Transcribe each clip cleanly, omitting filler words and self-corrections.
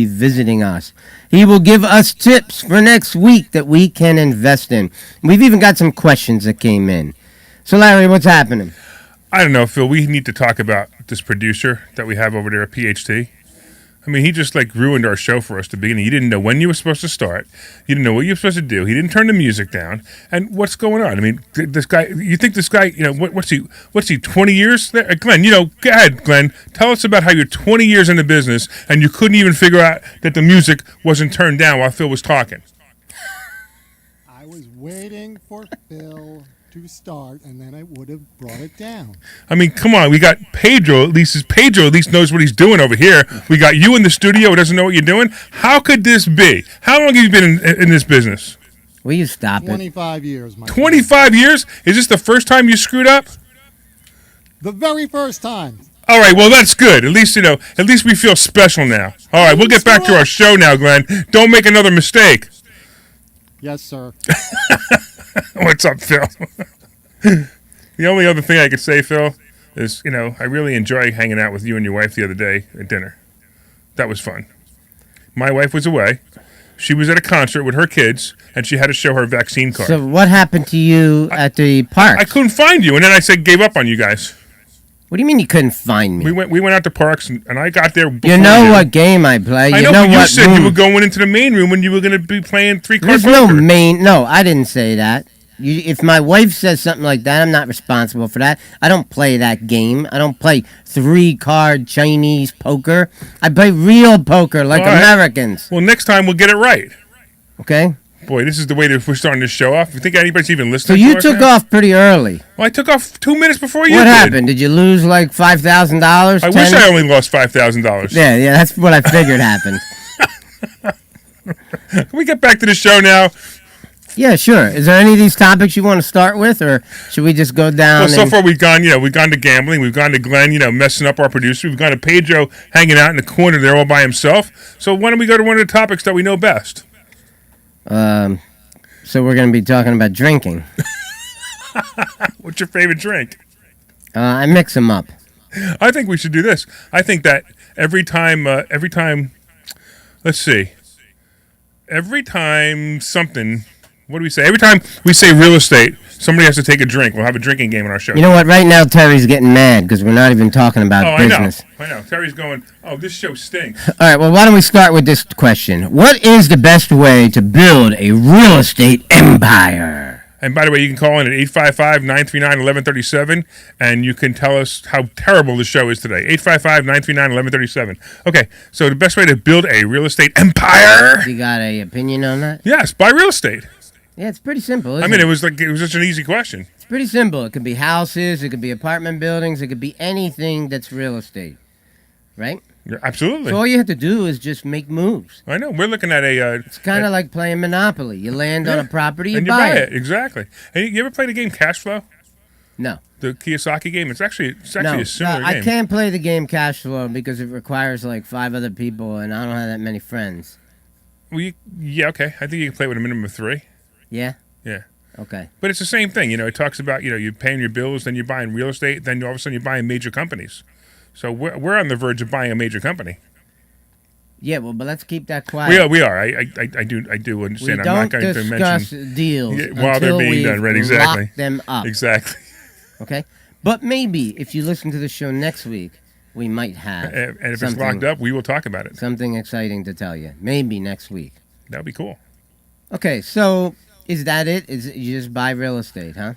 be visiting us. He will give us tips for next week that we can invest in. We've even got some questions that came in. So, Larry, what's happening? I don't know, Phil. We need to talk about this producer that we have over there at PHT. I mean, he just ruined our show for us at the beginning. You didn't know when you were supposed to start. You didn't know what you were supposed to do. He didn't turn the music down. And what's going on? I mean, this guy. You think this guy? What's he? 20 years there, Glenn? Go ahead, Glenn. Tell us about how you're 20 years in the business and you couldn't even figure out that the music wasn't turned down while Phil was talking. I was waiting for Phil to start, and then I would have brought it down. I mean, come on. We got Pedro. Pedro at least knows what he's doing over here. We got you in the studio who doesn't know what you're doing. How could this be? How long have you been in this business? Will you stop 25 years, my 25 years? Is this the first time you screwed up? The very first time. All right, well, that's good. At least we feel special now. All right, we'll get back to our show now, Glenn. Don't make another mistake. Yes, sir. What's up, Phil? The only other thing I could say, Phil, is, I really enjoy hanging out with you and your wife the other day at dinner. That was fun. My wife was away. She was at a concert with her kids, and she had to show her vaccine card. So what happened to you at the park? I couldn't find you, and then I gave up on you guys. What do you mean you couldn't find me? We went out to parks, and I got there before you know what game I play. I know, but you said you were going into the main room when you were going to be playing three-card poker. There's no, I didn't say that. If my wife says something like that, I'm not responsible for that. I don't play that game. I don't play three-card Chinese poker. I play real poker like Americans. Well, next time we'll get it right. Okay? Boy, this is the way that we're starting this show off. You think anybody's even listening to us? So you took off pretty early. Well, I took off 2 minutes before you did. What happened? Did you lose like $5,000? I wish I only lost $5,000. Yeah, that's what I figured happened. Can we get back to the show now? Yeah, sure. Is there any of these topics you want to start with, or should we just go down? Well, so far we've gone to gambling. We've gone to Glenn, messing up our producer. We've gone to Pedro hanging out in the corner there all by himself. So why don't we go to one of the topics that we know best? So we're going to be talking about drinking. What's your favorite drink? I mix them up. I think we should do this. I think that every time, let's see, every time something, what do we say? Every time we say real estate, somebody has to take a drink. We'll have a drinking game on our show. You know what? Right now, Terry's getting mad because we're not even talking about business. I know. Terry's going, this show stinks. All right, well, why don't we start with this question? What is the best way to build a real estate empire? And by the way, you can call in at 855-939-1137, and you can tell us how terrible the show is today. 855-939-1137. Okay, so the best way to build a real estate empire. You got an opinion on that? Yes, buy real estate. Yeah, it's pretty simple, it was such an easy question. It's pretty simple. It could be houses, it could be apartment buildings, it could be anything that's real estate, right? Yeah, absolutely. So all you have to do is just make moves. I know. We're looking at a... it's kind of like playing Monopoly. You land on a property, you buy it. Exactly. And you ever played the game Cash Flow? No. The Kiyosaki game? It's actually a similar game. I can't play the game Cash Flow because it requires like 5 other people, and I don't have that many friends. Well, yeah, okay. I think you can play with a minimum of 3. Yeah? Yeah. Okay. But it's the same thing. It talks about, you're paying your bills, then you're buying real estate, then all of a sudden you're buying major companies. So we're on the verge of buying a major company. Yeah, well, but let's keep that quiet. We are. I do understand. I'm not going to mention. We don't discuss deals while they're being done. Right, exactly. Lock them up. Exactly. Okay? But maybe if you listen to the show next week, we might have and if it's locked up, we will talk about it. Something exciting to tell you. Maybe next week. That would be cool. Okay, so is that it? You just buy real estate, huh?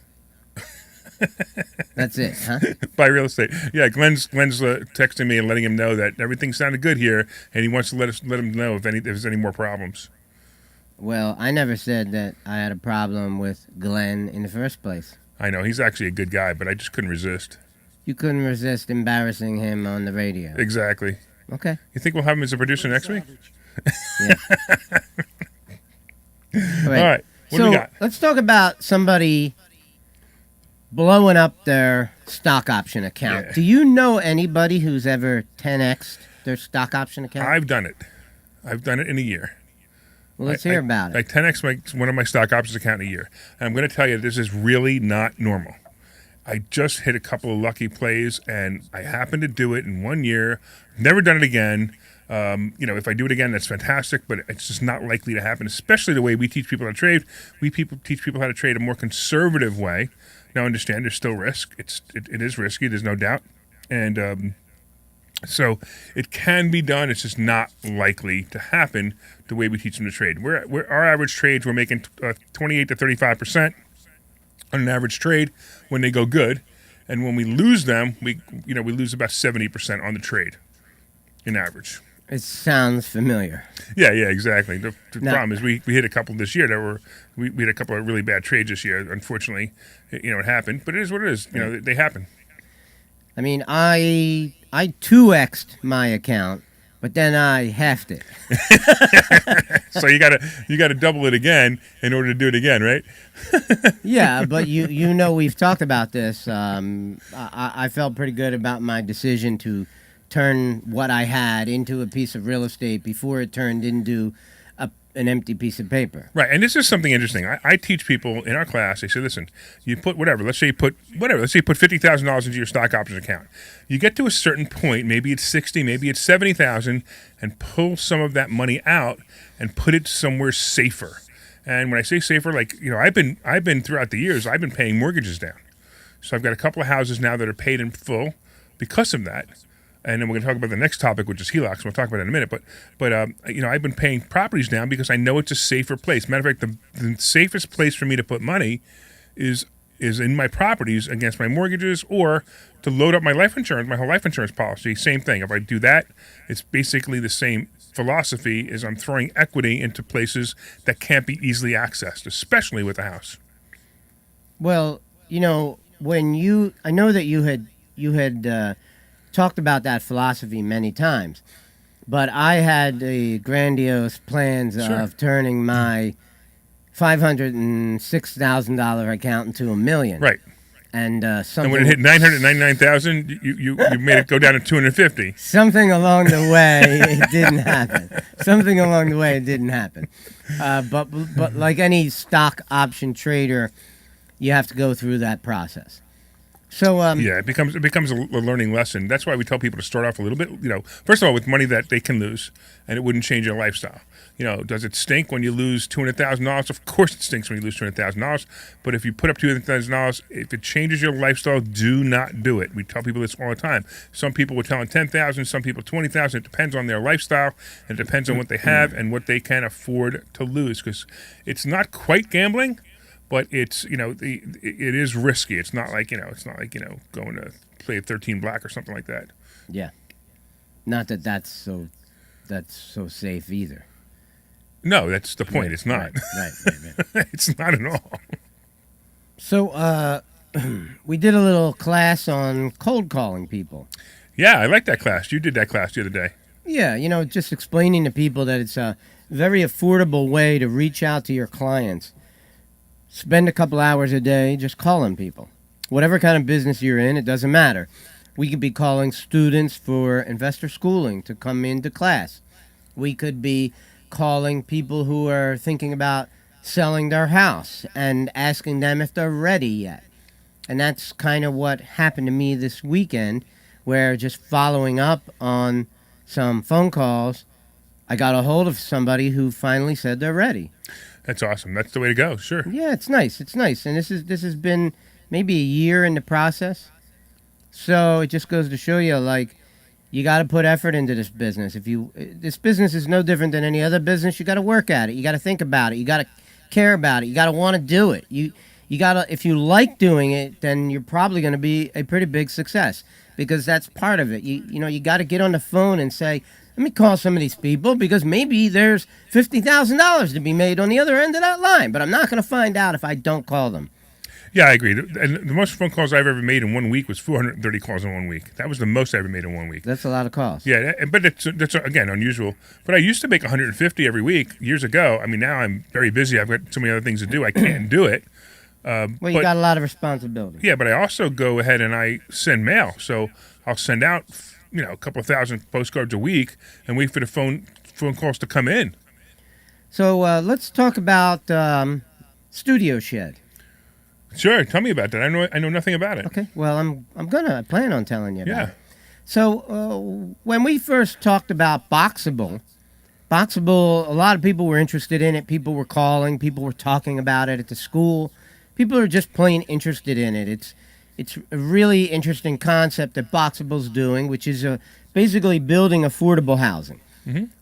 That's it, huh? Buy real estate. Yeah, Glenn's texting me and letting him know that everything sounded good here, and he wants to let him know if there's any more problems. Well, I never said that I had a problem with Glenn in the first place. I know he's actually a good guy, but I just couldn't resist. You couldn't resist embarrassing him on the radio. Exactly. Okay. You think we'll have him as a producer next week? Yeah. All right. What do we got? Let's talk about somebody blowing up their stock option account. Yeah. Do you know anybody who's ever 10x'd their stock option account? I've done it. I've done it in a year. Well, let's hear about it. I 10x one of my stock options account in a year. And I'm going to tell you, this is really not normal. I just hit a couple of lucky plays, and I happened to do it in 1 year. Never done it again. If I do it again, that's fantastic, but it's just not likely to happen, especially the way we teach people how to trade. Teach people how to trade a more conservative way. Now, understand there's still risk. It is risky, there's no doubt. And so it can be done. It's just not likely to happen the way we teach them to trade. Our average trades, we're making 28 to 35% on an average trade when they go good. And when we lose them, we lose about 70% on the trade in average. It sounds familiar. Yeah, exactly. The problem is we hit a couple this year we had a couple of really bad trades this year. Unfortunately, it happened, but it is what it is. They happen. I mean, I 2x'd my account, but then I halved it. So you gotta double it again in order to do it again, right? Yeah, but we've talked about this. I felt pretty good about my decision to turn what I had into a piece of real estate before it turned into an empty piece of paper. Right, and this is something interesting. I teach people in our class. They say, listen, you put whatever. Let's say you put $50,000 into your stock options account. You get to a certain point, maybe it's 60, maybe it's 70,000, and pull some of that money out and put it somewhere safer. And when I say safer, I've been throughout the years, I've been paying mortgages down. So I've got a couple of houses now that are paid in full because of that. And then we're going to talk about the next topic, which is HELOCs. We'll talk about it in a minute. But I've been paying properties down because I know it's a safer place. Matter of fact, the safest place for me to put money is in my properties against my mortgages, or to load up my life insurance, my whole life insurance policy. Same thing. If I do that, it's basically the same philosophy as I'm throwing equity into places that can't be easily accessed, especially with a house. Well, I know that you had talked about that philosophy many times, but I had the grandiose plans of turning my $506,000 account into $1 million. Right. And when it hit 999,000, you made it go down to 250. Something along the way, it didn't happen. But like any stock option trader, you have to go through that process. So it becomes a learning lesson. That's why we tell people to start off a little bit, first of all, with money that they can lose, and it wouldn't change their lifestyle. Does it stink when you lose $200,000? Of course it stinks when you lose $200,000. But if you put up $200,000, if it changes your lifestyle, do not do it. We tell people this all the time. Some people were telling $10,000, some people $20,000. It depends on their lifestyle, and it depends on what they have and what they can afford to lose, because it's not quite gambling. But it's it is risky. It's not like going to play 13 black or something like that. Yeah, not that's so safe either. No, that's the point. It's not. Right. It's not at all. So we did a little class on cold calling people. Yeah, I like that class. You did that class the other day. Yeah, just explaining to people that it's a very affordable way to reach out to your clients. Spend a couple hours a day just calling people. Whatever kind of business you're in, it doesn't matter. We could be calling students for investor schooling to come into class. We could be calling people who are thinking about selling their house and asking them if they're ready yet. And that's kind of what happened to me this weekend, where just following up on some phone calls, I got a hold of somebody who finally said they're ready. That's awesome. That's the way to go. Sure. Yeah, it's nice. And this has been maybe a year in the process. So it just goes to show you, you got to put effort into this business. This business is no different than any other business. You got to work at it. You got to think about it. You got to care about it. You got to want to do it. You got to, if you like doing it, then you're probably going to be a pretty big success, because that's part of it. You got to get on the phone and say, let me call some of these people, because maybe there's $50,000 to be made on the other end of that line, but I'm not going to find out if I don't call them. Yeah, I agree. And the most phone calls I've ever made in 1 week was 430 calls in 1 week. That was the most I ever made in 1 week. That's a lot of calls. Yeah, but that's again unusual. But I used to make 150 every week years ago. I mean, now I'm very busy. I've got so many other things to do. I can't do it. Well, you got a lot of responsibility. Yeah, but I also go ahead and I send mail. So I'll send out a couple of thousand postcards a week and wait for the phone calls to come in. So let's talk about Studio Shed. Sure, tell me about that. I know nothing about it. Okay, well, I plan on telling you about it. So when we first talked about Boxable, a lot of people were interested in it. People were calling. People were talking about it at the school. People are just plain interested in it. It's a really interesting concept that Boxable's doing, which is basically building affordable housing.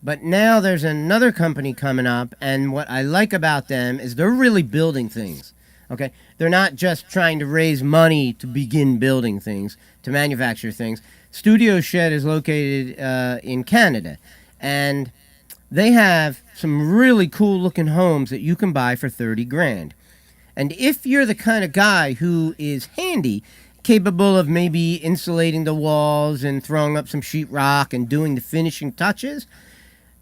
But now there's another company coming up, and what I like about them is they're really building things. Okay, they're not just trying to raise money to begin building things, to manufacture things. Studio Shed is located in Canada, and they have some really cool looking homes that you can buy for 30 grand. And if you're the kind of guy who is handy, capable of maybe insulating the walls and throwing up some sheetrock and doing the finishing touches,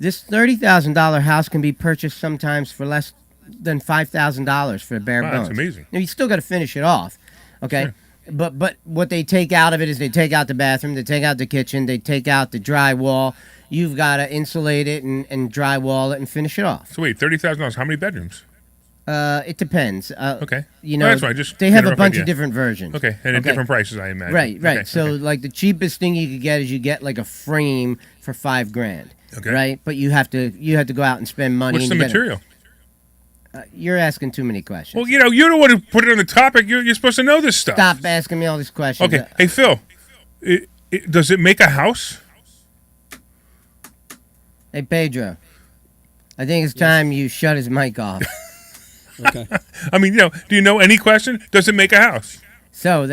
this $30,000 house can be purchased sometimes for less than $5,000 for bare bones. That's amazing. Now, you still got to finish it off, okay? Sure. But what they take out of it is they take out the bathroom, they take out the kitchen, they take out the drywall. You've got to insulate it and drywall it and finish it off. So wait, $30,000. How many bedrooms? It depends. Okay. You know, Well, that's fine. Just they have get a a rough bunch idea. of different versions. Okay, and at different prices, I imagine. Right. Okay, So, okay. like the cheapest thing you could get is you get like a frame for $5 grand. Okay. Right, but you have to go out and spend money. What's and the you gotta- material? You're asking too many questions. Well, you know, you're the one who put it on the topic. You're supposed to know this stuff. Stop asking me all these questions. Okay. Hey, Phil, does it make a house? Hey, Pedro. I think it's time you shut his mic off. Okay. I mean, you know, do you know any question? Does it make a house? So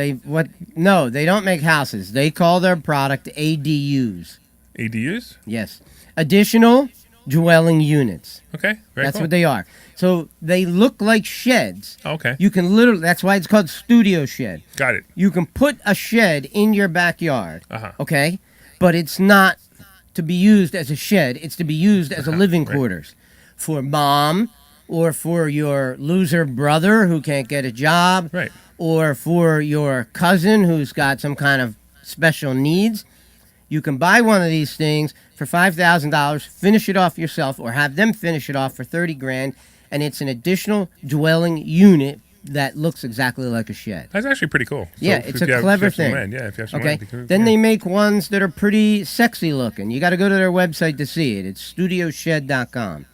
No, they don't make houses. They call their product ADUs. ADUs? Yes, additional dwelling units. Okay. Very That's cool. what they are. So they look like sheds. Okay. You can literally. That's why it's called Studio Shed. Got it. You can put a shed in your backyard. Uh-huh. Okay, but it's not to be used as a shed. It's to be used as a living Right. quarters for mom, or for your loser brother who can't get a job, Right. or for your cousin who's got some kind of special needs. You can buy one of these things for $5,000, finish it off yourself, or have them finish it off for 30 grand, and it's an additional dwelling unit that looks exactly like a shed. That's actually pretty cool. So Yeah, if it's you a have- clever if you have some thing. land, yeah, if you have some Okay. land, because- Then yeah. they make ones that are pretty sexy looking. You got to go to their website to see it. It's studioshed.com.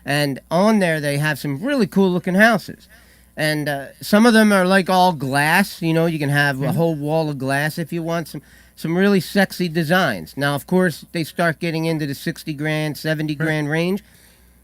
And on there, they have some really cool looking houses. And some of them are like all glass. You know, you can have a whole wall of glass if you want some really sexy designs. Now, of course, they start getting into the 60 grand, 70 grand range.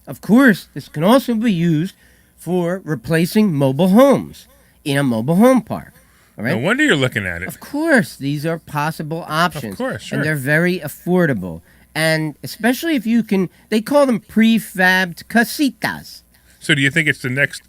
Of course, this can also be used for replacing mobile homes in a mobile home park. All right? No wonder you're looking at it. Of course, these are possible options. Of course, sure. And they're very affordable. And especially if you can, they call them prefabbed casitas. So do you think it's the next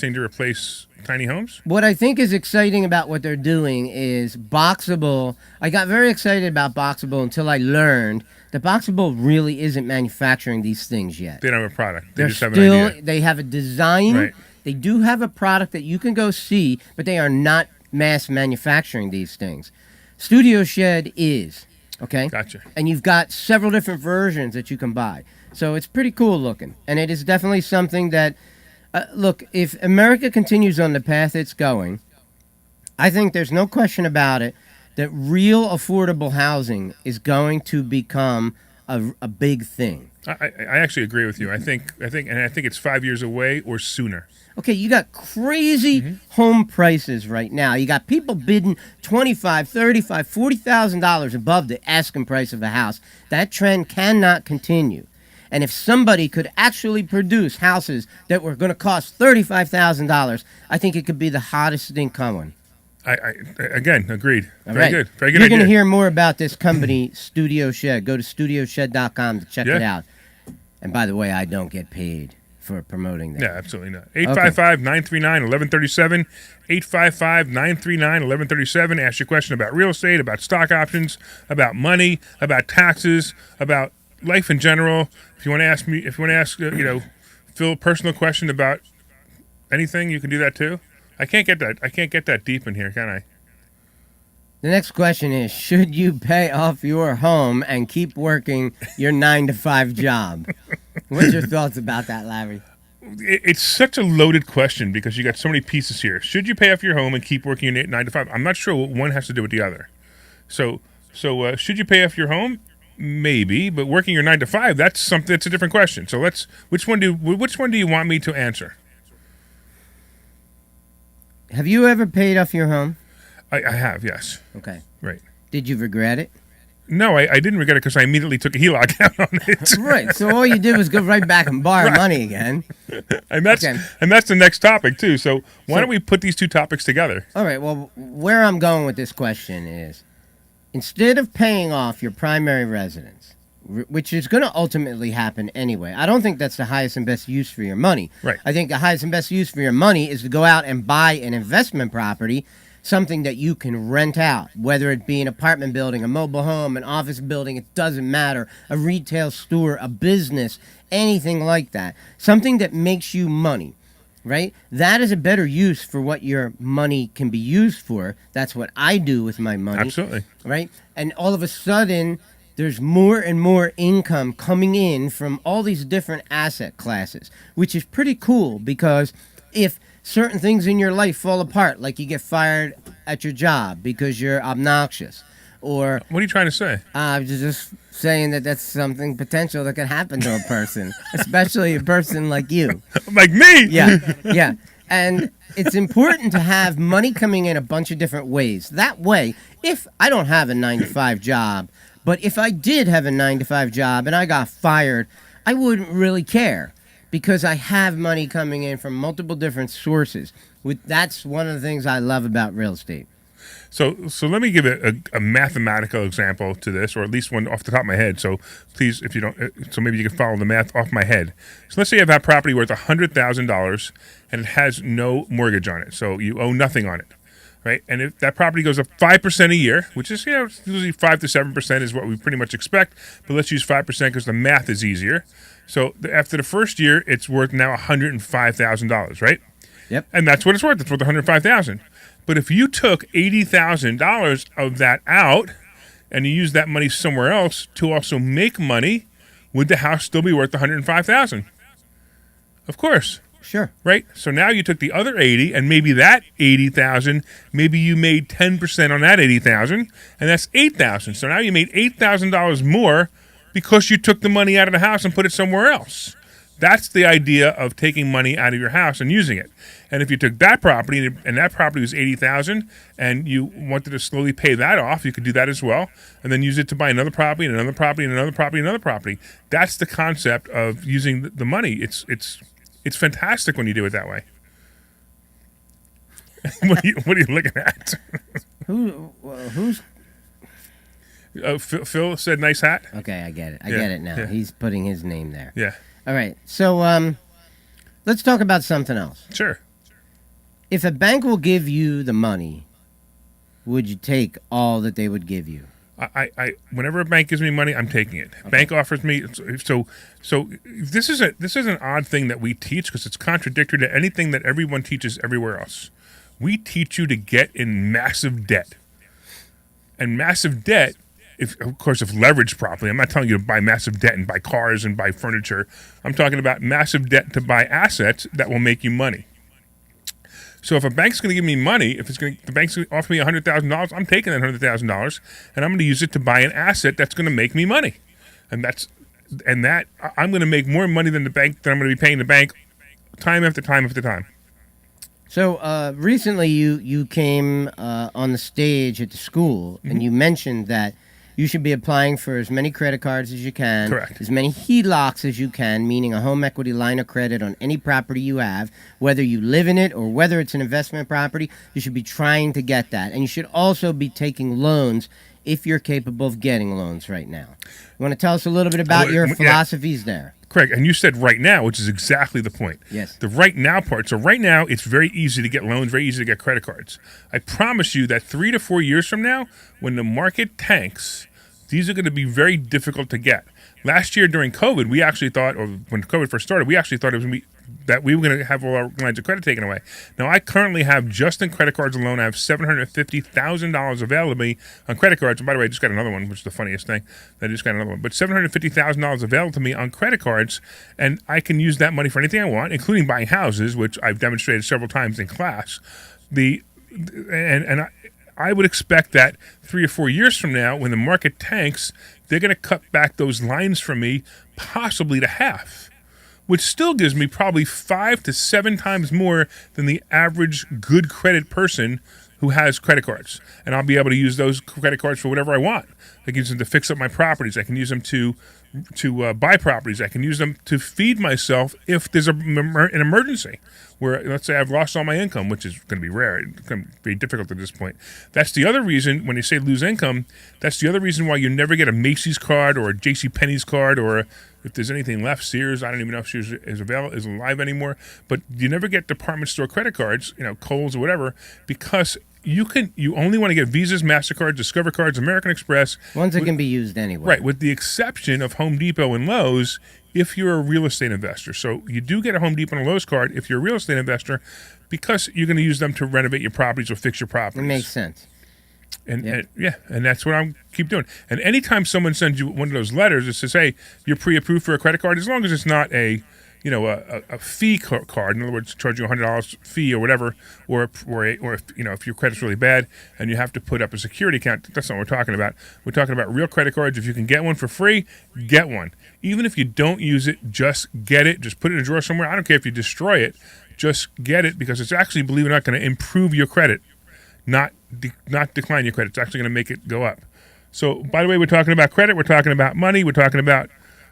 thing to replace tiny homes? What I think is exciting about what they're doing is Boxable. I got very excited about Boxable until I learned that Boxable really isn't manufacturing these things yet. They don't have a product. They They're just have still, an idea. they have a design. Right. They do have a product that you can go see, but they are not mass manufacturing these things. Studio Shed is, okay? Gotcha. And you've got several different versions that you can buy. So it's pretty cool looking. And it is definitely something that, look, if America continues on the path it's going, I think there's no question about it that real affordable housing is going to become a big thing. I actually agree with you. I think it's 5 years away or sooner. Okay, you got crazy home prices right now. You got people bidding $25,000, $35,000, $40,000 above the asking price of a house. That trend cannot continue. And if somebody could actually produce houses that were going to cost $35,000, I think it could be the hottest thing coming. I again agreed. All Very right. good. Very good You're idea. going to hear more about this company, Studio Shed. Go to studioshed.com to check Yeah. it out. And by the way, I don't get paid for promoting that. Yeah, absolutely not. 855-939-1137. 855-939-1137. Ask your question about real estate, about stock options, about money, about taxes, about life in general. If you want to ask me, Phil a personal question about anything, you can do that too. I can't get that deep in here, can I? The next question is, should you pay off your home and keep working your 9-to-5 job? What's your thoughts about that, Larry? It's such a loaded question because you got so many pieces here. Should you pay off your home and keep working your 9 to 5? I'm not sure what one has to do with the other. So So should you pay off your home? Maybe, but working your 9 to 5, that's something. That's a different question. So which one do you want me to answer? Have you ever paid off your home? I have, yes. Okay. Right. Did you regret it? No, I didn't regret it because I immediately took a HELOC out on it. Right. So all you did was go right back and borrow money again. And that's Okay. and that's the next topic too. So why don't we put these two topics together? All right. Well, where I'm going with this question is, instead of paying off your primary residence, which is going to ultimately happen anyway, I don't think that's the highest and best use for your money. Right. I think the highest and best use for your money is to go out and buy an investment property, something that you can rent out, whether it be an apartment building, a mobile home, an office building, it doesn't matter, a retail store, a business, anything like that. Something that makes you money, right? That is a better use for what your money can be used for. That's what I do with my money. Absolutely. Right? And all of a sudden, there's more and more income coming in from all these different asset classes, which is pretty cool because if certain things in your life fall apart, like you get fired at your job because you're obnoxious, or What are you trying to say? I'm just saying that that's something potential that could happen to a person, especially a person like you. Like me? Yeah, yeah. And it's important to have money coming in a bunch of different ways. That way, if I don't have a 9-to-5 job, but if I did have a 9-to-5 job and I got fired, I wouldn't really care because I have money coming in from multiple different sources. That's one of the things I love about real estate. So let me give a mathematical example to this, or at least one off the top of my head. So please, if you don't, so maybe you can follow the math off my head. So let's say you have that property worth $100,000 and it has no mortgage on it, so you owe nothing on it, right? And if that property goes up 5% a year, which is usually 5 to 7% is what we pretty much expect, but let's use 5% because the math is easier. So after the first year, it's worth now $105,000, right? Yep. And that's what it's worth. It's worth $105,000. But if you took $80,000 of that out and you used that money somewhere else to also make money, would the house still be worth $105,000? Of course. Sure. Right? So now you took the other 80 and maybe that 80,000, maybe you made 10% on that 80,000 and that's 8,000. So now you made $8,000 more because you took the money out of the house and put it somewhere else. That's the idea of taking money out of your house and using it. And if you took that property and that property was $80,000 and you wanted to slowly pay that off, you could do that as well, and then use it to buy another property and another property and another property and another property. That's the concept of using the money. It's fantastic when you do it that way. What are you looking at? Who's? Phil said, "Nice hat." Okay, I get it. I get it now. Yeah. He's putting his name there. Yeah. All right. So let's talk about something else. Sure. If a bank will give you the money, would you take all that they would give you? I whenever a bank gives me money, I'm taking it. Okay. Bank offers me so this is an odd thing that we teach because it's contradictory to anything that everyone teaches everywhere else. We teach you to get in massive debt. And massive debt, if leveraged properly, I'm not telling you to buy massive debt and buy cars and buy furniture. I'm talking about massive debt to buy assets that will make you money. So if a bank's going to give me money, the bank's going to offer me $100,000, I'm taking that $100,000 and I'm going to use it to buy an asset that's going to make me money. And I'm going to make more money than I'm going to be paying the bank time after time after time. So recently you came on the stage at the school and you mentioned that you should be applying for as many credit cards as you can. Correct. As many HELOCs as you can, meaning a home equity line of credit on any property you have, whether you live in it or whether it's an investment property. You should be trying to get that. And you should also be taking loans if you're capable of getting loans right now. You want to tell us a little bit about your philosophies there? Correct. And you said right now, which is exactly the point. Yes. The right now part. So right now, it's very easy to get loans, very easy to get credit cards. I promise you that 3 to 4 years from now, when the market tanks, these are going to be very difficult to get. Last year during COVID, we actually thought, or when COVID first started, we actually thought it was that we were going to have all our lines of credit taken away. Now, I currently have, just in credit cards alone, I have $750,000 available on credit cards. And by the way, I just got another one, which is the funniest thing. I just got another one. But $750,000 available to me on credit cards, and I can use that money for anything I want, including buying houses, which I've demonstrated several times in class. I would expect that 3 or 4 years from now, when the market tanks, they're going to cut back those lines from me, possibly to half, which still gives me probably 5 to 7 times more than the average good credit person who has credit cards. And I'll be able to use those credit cards for whatever I want. I can use them to fix up my properties. I can use them to buy properties. I can use them to feed myself if there's an emergency where, let's say, I've lost all my income, which is going to be rare. It's going to be difficult at this point. That's the other reason, when you say lose income, that's the other reason why you never get a Macy's card or a JCPenney's card, or if there's anything left, Sears. I don't even know if Sears is alive anymore. But you never get department store credit cards, Kohl's or whatever, because you only want to get Visas, MasterCards, Discover cards, American Express. Ones that can be used anyway. Right, with the exception of Home Depot and Lowe's if you're a real estate investor. So you do get a Home Depot and a Lowe's card if you're a real estate investor, because you're going to use them to renovate your properties or fix your properties. It makes sense. And that's what I'm keep doing. And anytime someone sends you one of those letters that says, "Hey, you're pre-approved for a credit card," as long as it's not a fee card, in other words, charge you $100 fee or whatever, or if your credit's really bad and you have to put up a security account, that's not what we're talking about. We're talking about real credit cards. If you can get one for free, get one. Even if you don't use it, just get it. Just put it in a drawer somewhere. I don't care if you destroy it. Just get it, because it's actually, believe it or not, going to improve your credit, not decline your credit. It's actually going to make it go up. So, by the way, we're talking about credit. We're talking about money. We're talking about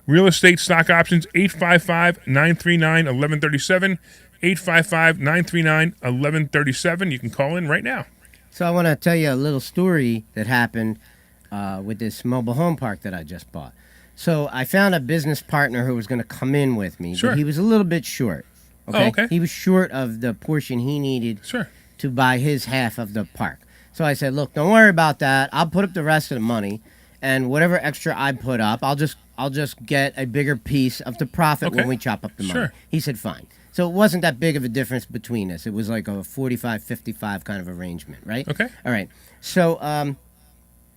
real estate, stock options. 855-939-1137. 855-939-1137. You can call in right now. So I want to tell you a little story that happened with this mobile home park that I just bought. So I found a business partner who was going to come in with me, Sure. but he was a little bit short. Oh, okay. He was short of the portion he needed Sure. to buy his half of the park. So I said, look, don't worry about that. I'll put up the rest of the money, and whatever extra I put up, I'll just get a bigger piece of the profit Okay. when we chop up the money. Sure. He said, fine. So it wasn't that big of a difference between us. It was like a 45-55 kind of arrangement, right? Okay. All right. So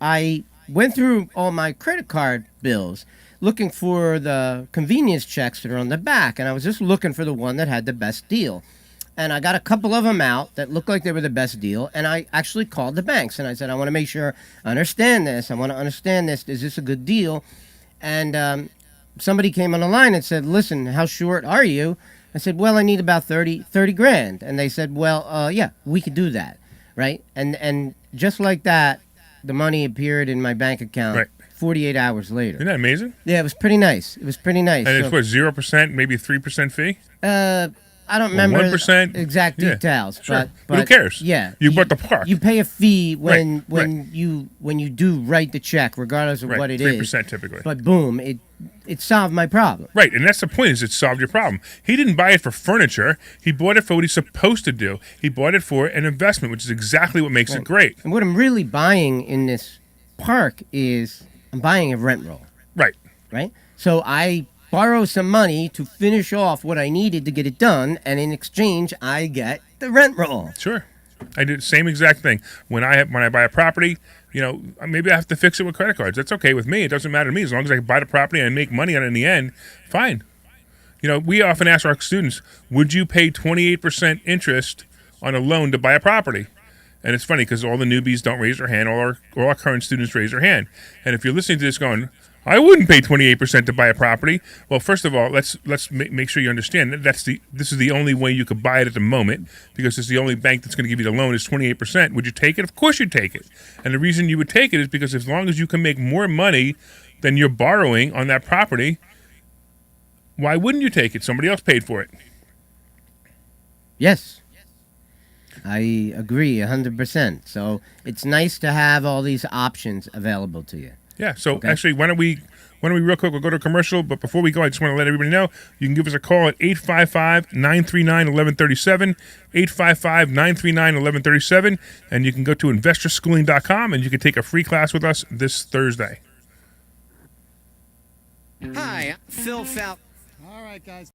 I went through all my credit card bills looking for the convenience checks that are on the back, and I was just looking for the one that had the best deal. And I got a couple of them out that looked like they were the best deal, and I actually called the banks, and I said, I want to make sure I understand this. I want to understand this. Is this a good deal? And somebody came on the line and said, listen, how short are you? I said, well, I need about 30 grand. And they said, well, yeah, we could do that, right? And just like that, the money appeared in my bank account Right. 48 hours later. Isn't that amazing? Yeah, it was pretty nice. It was pretty nice. And So, it's what, 0%, maybe 3% fee? I don't remember 1%? exact Yeah, details, sure. but But who cares? Yeah, You bought the park. You pay a fee when Right. you do write the check, regardless of Right, what it 3% is. typically. But boom, it solved my problem. Right, and that's the point, is it solved your problem. He didn't buy it for furniture. He bought it for what he's supposed to do. He bought it for an investment, which is exactly what makes it great. And what I'm really buying in this park is I'm buying a rent roll, Right. right? So I borrow some money to finish off what I needed to get it done, and in exchange, I get the rent roll. Sure. I do the same exact thing. When I buy a property, maybe I have to fix it with credit cards. That's okay with me. It doesn't matter to me. As long as I can buy the property and make money on it in the end, fine. We often ask our students, would you pay 28% interest on a loan to buy a property? And it's funny because all the newbies don't raise their hand. All our current students raise their hand. And if you're listening to this going, I wouldn't pay 28% to buy a property. Well, first of all, let's make sure you understand that this is the only way you could buy it at the moment, because it's the only bank that's going to give you the loan is 28%. Would you take it? Of course you'd take it. And the reason you would take it is because as long as you can make more money than you're borrowing on that property, why wouldn't you take it? Somebody else paid for it. Yes. I agree 100%. So it's nice to have all these options available to you. Yeah, so Okay. actually, why don't we real quick, we'll go to a commercial, but before we go, I just want to let everybody know, you can give us a call at 855-939-1137, 855-939-1137, and you can go to investorschooling.com, and you can take a free class with us this Thursday. Hi, I'm Phil Falk. All right, guys.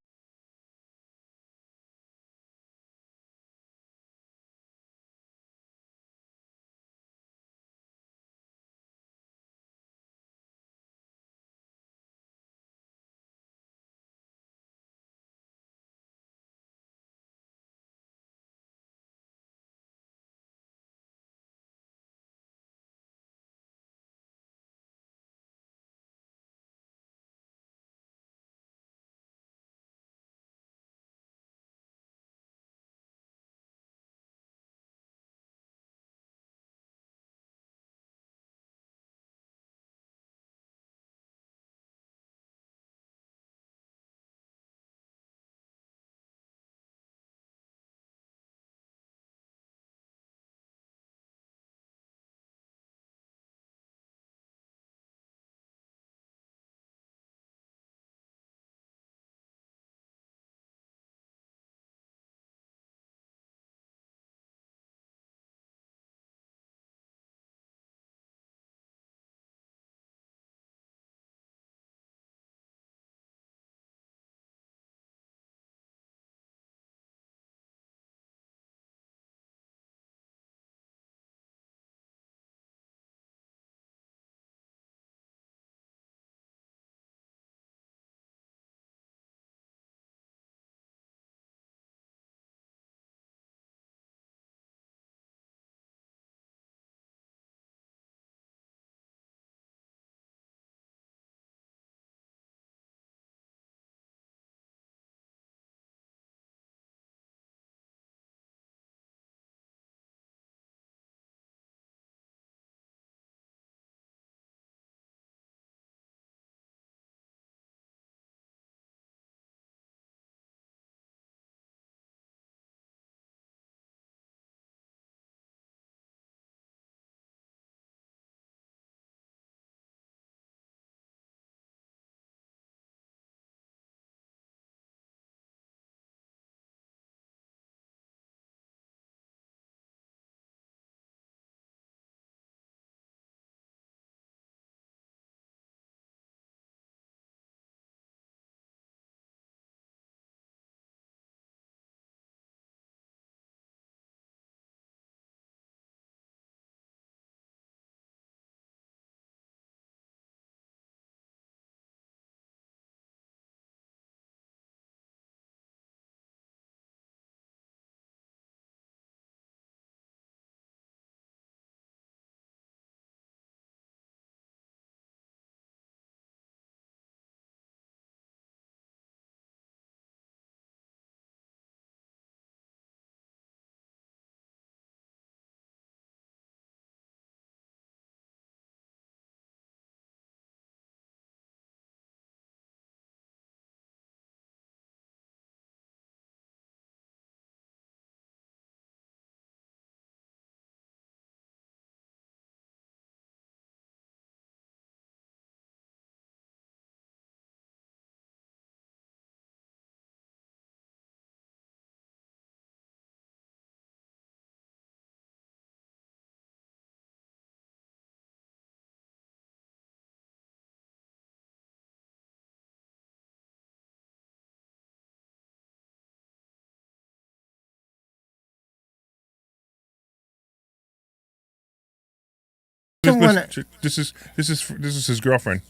This is his girlfriend.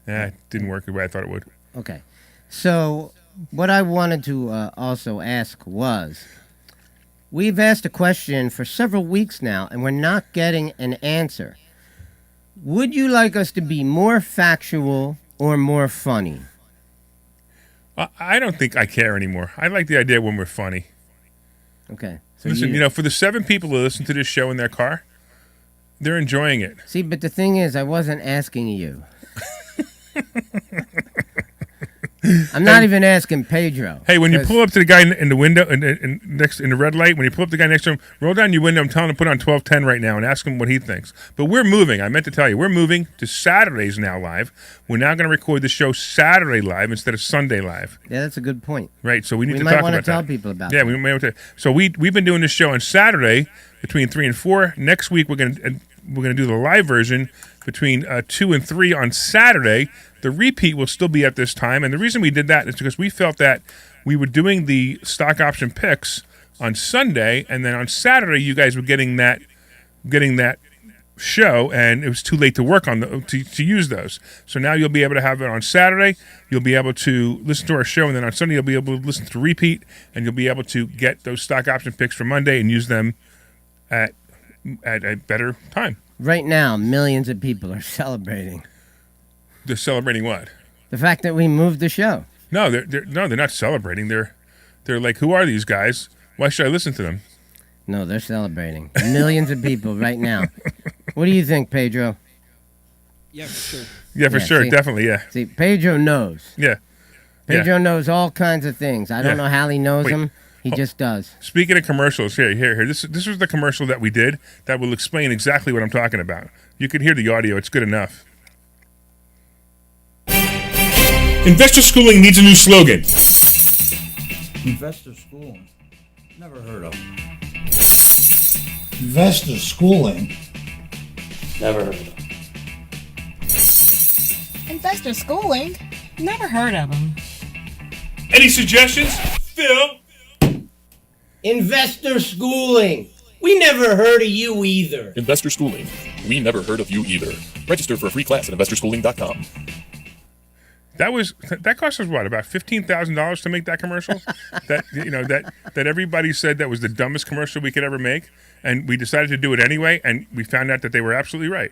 Yeah, it didn't work the way I thought it would. Okay. So, what I wanted to also ask was, we've asked a question for several weeks now, and we're not getting an answer. Would you like us to be more factual or more funny? I don't think I care anymore. I like the idea when we're funny. Okay. So Listen, for the 7 people who listen to this show in their car, they're enjoying it. See, but the thing is, I wasn't asking you. I'm not even asking Pedro. Hey, when you pull up to the guy in the window in the red light, when you pull up to the guy next to him, roll down your window and tell him to put on 1210 right now and ask him what he thinks. But we're moving. I meant to tell you, we're moving to Saturdays now live. We're now going to record the show Saturday live instead of Sunday live. Yeah, that's a good point. Right, so we need to might talk want about to tell that. people about Yeah, that. we may want to. So we've been doing this show on Saturday between 3 and 4. Next week we're going to do the live version between 2 and 3 on Saturday. The repeat will still be at this time, and the reason we did that is because we felt that we were doing the stock option picks on Sunday, and then on Saturday you guys were getting that show, and it was too late to work on to use those. So now you'll be able to have it on Saturday. You'll be able to listen to our show, and then on Sunday you'll be able to listen to the repeat, and you'll be able to get those stock option picks for Monday and use them at a better time. Right now, millions of people are celebrating. They're celebrating what? The fact that we moved the show. No, they're not celebrating. They're like, who are these guys? Why should I listen to them? No, they're celebrating. Millions of people right now. What do you think, Pedro? Yeah, for sure. Yeah, for sure. See, Definitely, yeah. See, Pedro knows. Yeah. Pedro knows all kinds of things. I don't know how he knows them. He just does. Speaking of commercials, here. This was the commercial that we did that will explain exactly what I'm talking about. You can hear the audio. It's good enough. Investor schooling needs a new slogan. Investor schooling? Never heard of. Investor schooling. Never heard of. Investor schooling? Never heard of them. Any suggestions? Phil? Investor schooling. We never heard of you either. Investor Schooling. We never heard of you either. Register for a free class at investorschooling.com. That cost us what, about $15,000 to make that commercial? that everybody said that was the dumbest commercial we could ever make, and we decided to do it anyway, and we found out that they were absolutely right.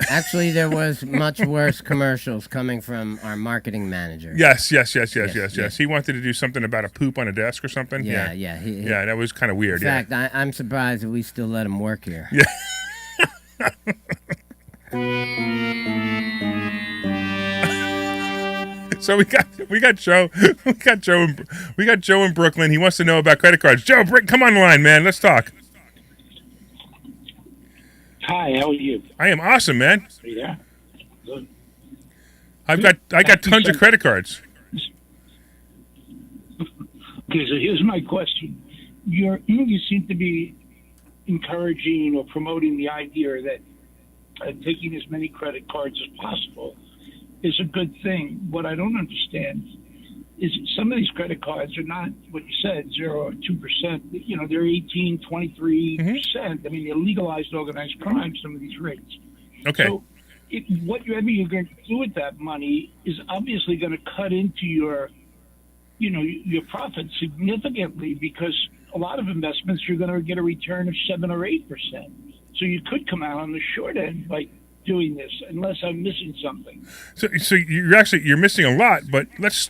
Actually, there was much worse commercials coming from our marketing manager. Yes. He wanted to do something about a poop on a desk or something. Yeah. Yeah, that was kind of weird. In fact, I'm surprised that we still let him work here. Yeah. So we got Joe in Brooklyn. He wants to know about credit cards. Joe, come on the line, man. Let's talk. Hi, how are you? I am awesome, man. Are you there? Good. I got tons of credit cards. Okay, so here's my question. You seem to be encouraging or promoting the idea that taking as many credit cards as possible is a good thing. What I don't understand is some of these credit cards are not what you said, 0 or 2%. You know, they're 18, 23%. I mean, they're legalized organized crime, some of these rates. Okay. So whatever you're going to do with that money is obviously going to cut into your profit significantly, because a lot of investments you're going to get a return of 7 or 8%. So you could come out on the short end by doing this, unless I'm missing something. So you're missing a lot, but let's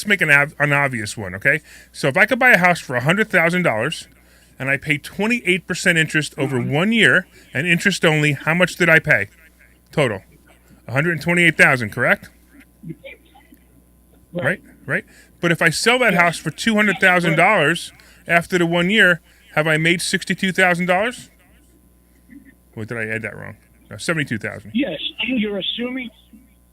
make an obvious one, okay? So if I could buy a house for $100,000 and I pay 28% interest over 1 year and interest only, how much did I pay total? $128,000, correct? Right. But if I sell that house for $200,000 after the 1 year, have I made $62,000? Or did I add that wrong? No, $72,000. Yes, you're assuming.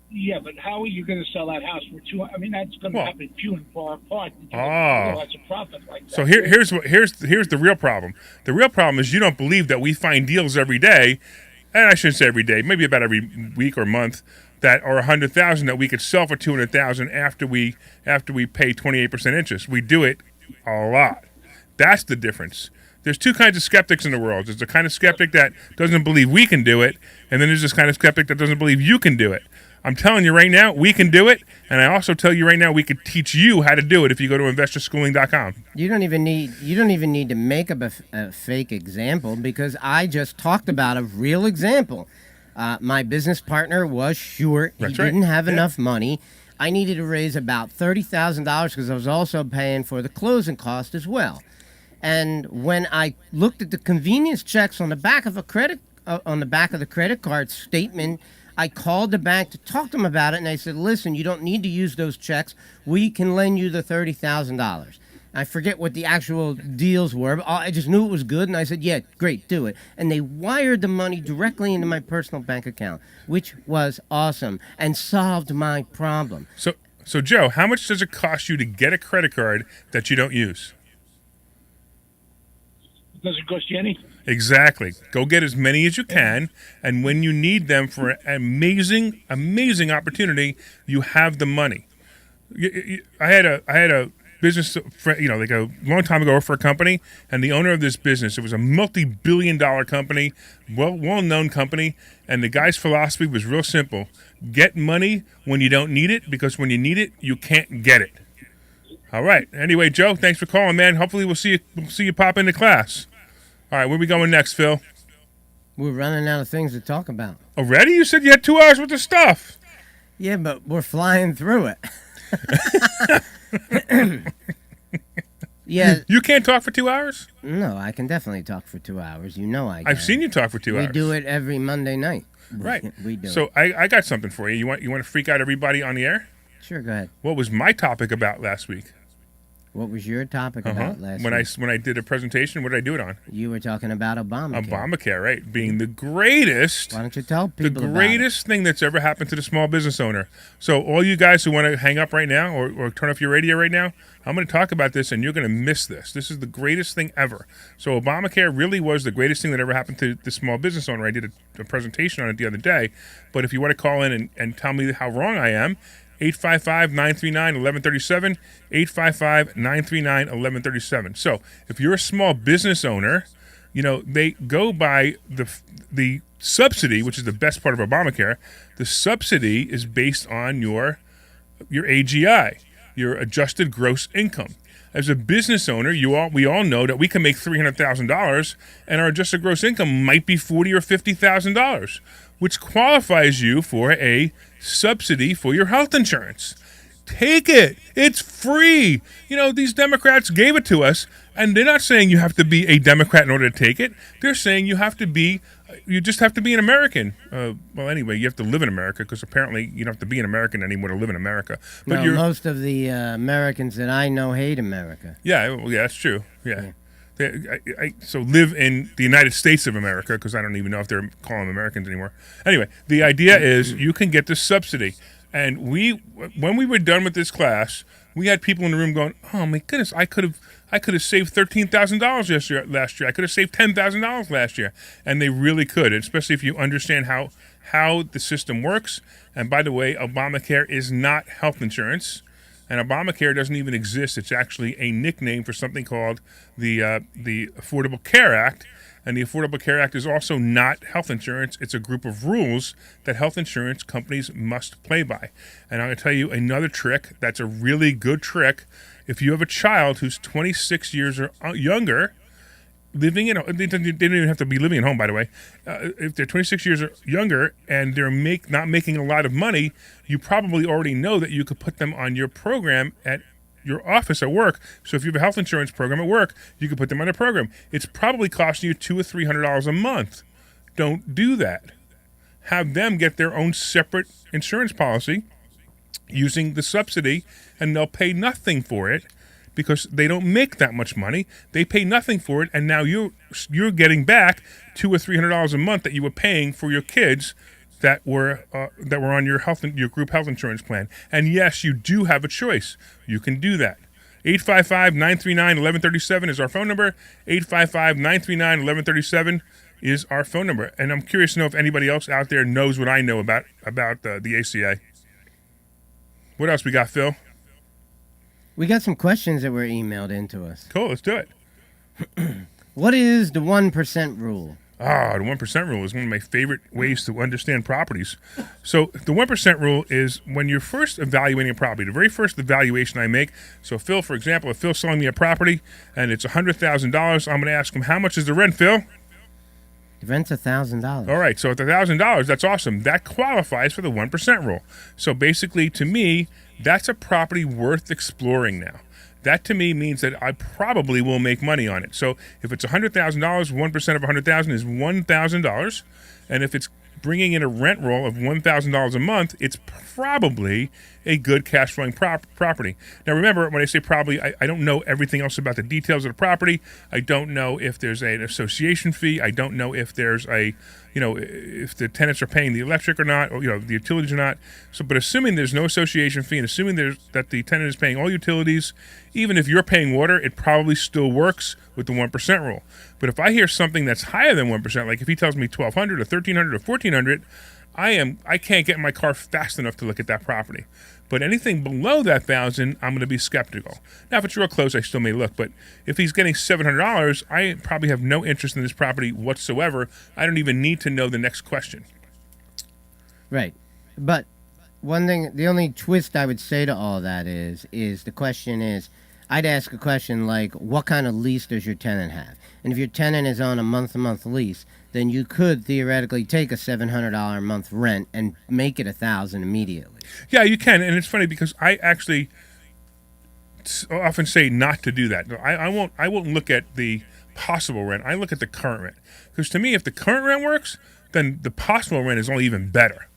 Yeah, but how are you going to sell that house for $200,000? I mean, that's going to happen few and far apart. That's a profit like that. So here's the real problem. The real problem is you don't believe that we find deals every day, and I shouldn't say every day, maybe about every week or month, that are $100,000 that we could sell for $200,000 after we pay 28% interest. We do it a lot. That's the difference. There's two kinds of skeptics in the world. There's the kind of skeptic that doesn't believe we can do it, and then there's this kind of skeptic that doesn't believe you can do it. I'm telling you right now, we can do it, and I also tell you right now, we could teach you how to do it if you go to investorschooling.com. You don't even need to make up a fake example, because I just talked about a real example. My business partner was short. He didn't have enough money. I needed to raise about $30,000 because I was also paying for the closing cost as well. And when I looked at the convenience checks on the back of the credit card statement, I called the bank to talk to them about it, and I said, "Listen, you don't need to use those checks. We can lend you the $30,000." I forget what the actual deals were, but I just knew it was good, and I said, "Yeah, great, do it." And they wired the money directly into my personal bank account, which was awesome and solved my problem. So Joe, how much does it cost you to get a credit card that you don't use? It doesn't cost you anything. Exactly. Go get as many as you can, and when you need them for an amazing opportunity, you have the money. I had a business, like a long time ago, I worked for a company, and the owner of this business, it was a multi-billion-dollar company, well-known company, and the guy's philosophy was real simple: get money when you don't need it, because when you need it, you can't get it. All right. Anyway, Joe, thanks for calling, man. Hopefully, we'll see you pop into class. All right, where we going next, Phil? We're running out of things to talk about. Already? You said you had 2 hours worth of stuff. Yeah, but we're flying through it. Yeah. You can't talk for 2 hours? No, I can definitely talk for 2 hours. You know I can. I've seen you talk for 2 hours. We do it every Monday night. Right. We do So it. I got something for you. You want to freak out everybody on the air? Sure, go ahead. What was my topic about last week? What was your topic about last week? When I did a presentation, what did I do it on? You were talking about Obamacare. Obamacare, right? Being the greatest. Why don't you tell people the greatest thing that's ever happened to the small business owner. So all you guys who want to hang up right now or turn off your radio right now, I'm going to talk about this, and you're going to miss this. This is the greatest thing ever. So Obamacare really was the greatest thing that ever happened to the small business owner. I did a presentation on it the other day. But if you want to call in and tell me how wrong I am, 855-939-1137, 855-939-1137. So if you're a small business owner, they go by the subsidy, which is the best part of Obamacare. The subsidy is based on your AGI, your adjusted gross income. As a business owner, we all know that we can make $300,000, and our adjusted gross income might be $40,000 or $50,000, which qualifies you for a subsidy for your health insurance. Take it. It's free. These Democrats gave it to us, and they're not saying you have to be a Democrat in order to take it. They're saying you just have to be an American. Well, anyway, you have to live in America, because apparently you don't have to be an American anymore to live in America. But most of the Americans that I know hate America. Yeah, that's true. Yeah. So live in the United States of America, because I don't even know if they're calling them Americans anymore. Anyway, the idea is you can get this subsidy. And when we were done with this class, we had people in the room going, "Oh my goodness, I could have saved $13,000 last year. I could have saved $10,000 last year." And they really could, especially if you understand how the system works. And by the way, Obamacare is not health insurance. And Obamacare doesn't even exist. It's actually a nickname for something called the Affordable Care Act. And the Affordable Care Act is also not health insurance. It's a group of rules that health insurance companies must play by. And I'm going to tell you another trick that's a really good trick. If you have a child who's 26 years or younger, they don't even have to be living at home, by the way. If they're 26 years or younger and they're not making a lot of money, you probably already know that you could put them on your program at your office at work. So if you have a health insurance program at work, you can put them on a program. It's probably costing you $200 or $300 a month. Don't do that. Have them get their own separate insurance policy using the subsidy, and they'll pay nothing for it, because they don't make that much money. They pay nothing for it, and now you're getting back $200 or $300 a month that you were paying for your kids that were on your group health insurance plan. And yes, you do have a choice. You can do that. 855-939-1137 is our phone number. 855-939-1137 is our phone number. And I'm curious to know if anybody else out there knows what I know about the ACA. What else we got, Phil? We got some questions that were emailed in to us. Cool, let's do it. What is the 1% rule? Ah, the 1% rule is one of my favorite ways to understand properties. So the 1% rule is when you're first evaluating a property, the very first evaluation I make. So Phil, for example, if Phil's selling me a property and it's $100,000, I'm going to ask him, how much is the rent, Phil? The rent's $1,000. All right, so at $1,000, that's awesome. That qualifies for the 1% rule. So basically, to me, that's a property worth exploring now. That to me means that I probably will make money on it. So if it's $100,000, 1% of $100,000 is $1,000, and if it's bringing in a rent roll of $1,000 a month, it's probably a good cash flowing property. Now remember, when I say probably, I don't know everything else about the details of the property. I don't know if there's an association fee. I don't know if there's if the tenants are paying the electric or not, or the utilities or not. So, but assuming there's no association fee and assuming that the tenant is paying all utilities, even if you're paying water, it probably still works with the 1% rule. But if I hear something that's higher than 1%, like if he tells me $1,200 or $1,300 or $1,400, I can't get in my car fast enough to look at that property. But anything below that $1,000, I'm going to be skeptical. Now, if it's real close, I still may look. But if he's getting $700, I probably have no interest in this property whatsoever. I don't even need to know the next question. Right. But one thing, the only twist I would say to all that is the question is, I'd ask a question like, what kind of lease does your tenant have? And if your tenant is on a month-to-month lease, then you could theoretically take a $700 a month rent and make it $1,000 immediately. Yeah, you can, and it's funny because I actually often say not to do that. I won't look at the possible rent. I look at the current rent, because to me, if the current rent works, then the possible rent is only even better.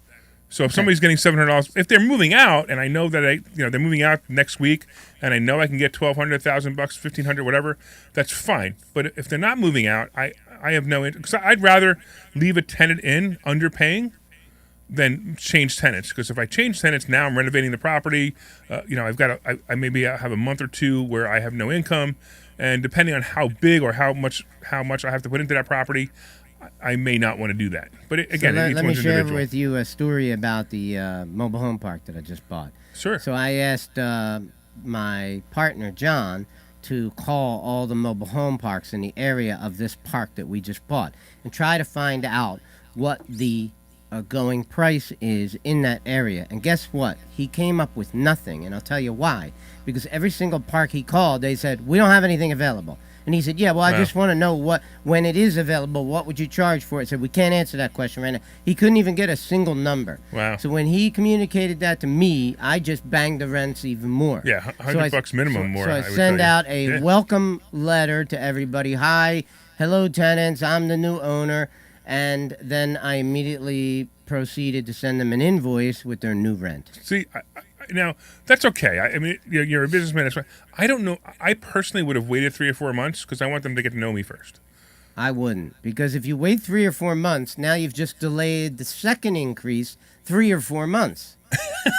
So if somebody's getting $700, if they're moving out, and I know that they're moving out next week, and I know I can get $1,200, $1,000, $1,500, whatever, that's fine. But if they're not moving out, I have no interest. Because I'd rather leave a tenant in underpaying than change tenants. Because if I change tenants, now I'm renovating the property. I maybe have a month or two where I have no income, and depending on how big or how much I have to put into that property, I may not want to do that. But again, let me share individual. with you a story about the mobile home park that I just bought. Sure. So I asked my partner, John, to call all the mobile home parks in the area of this park that we just bought and try to find out what the going price is in that area. And guess what? He came up with nothing, and I'll tell you why. Because every single park he called, they said, we don't have anything available. And he said, yeah, well, I just want to know when it is available, what would you charge for it? I said, we can't answer that question right now. He couldn't even get a single number. Wow. So when he communicated that to me, I just banged the rents even more. Yeah, $100 minimum more. So I would send tell you. out a welcome letter to everybody. Hi, hello, tenants. I'm the new owner. And then I immediately proceeded to send them an invoice with their new rent. See, now that's okay. I mean, you're a businessman. That's fine. I don't know. I personally would have waited 3 or 4 months because I want them to get to know me first. I wouldn't, because if you wait 3 or 4 months, now you've just delayed the second increase 3 or 4 months.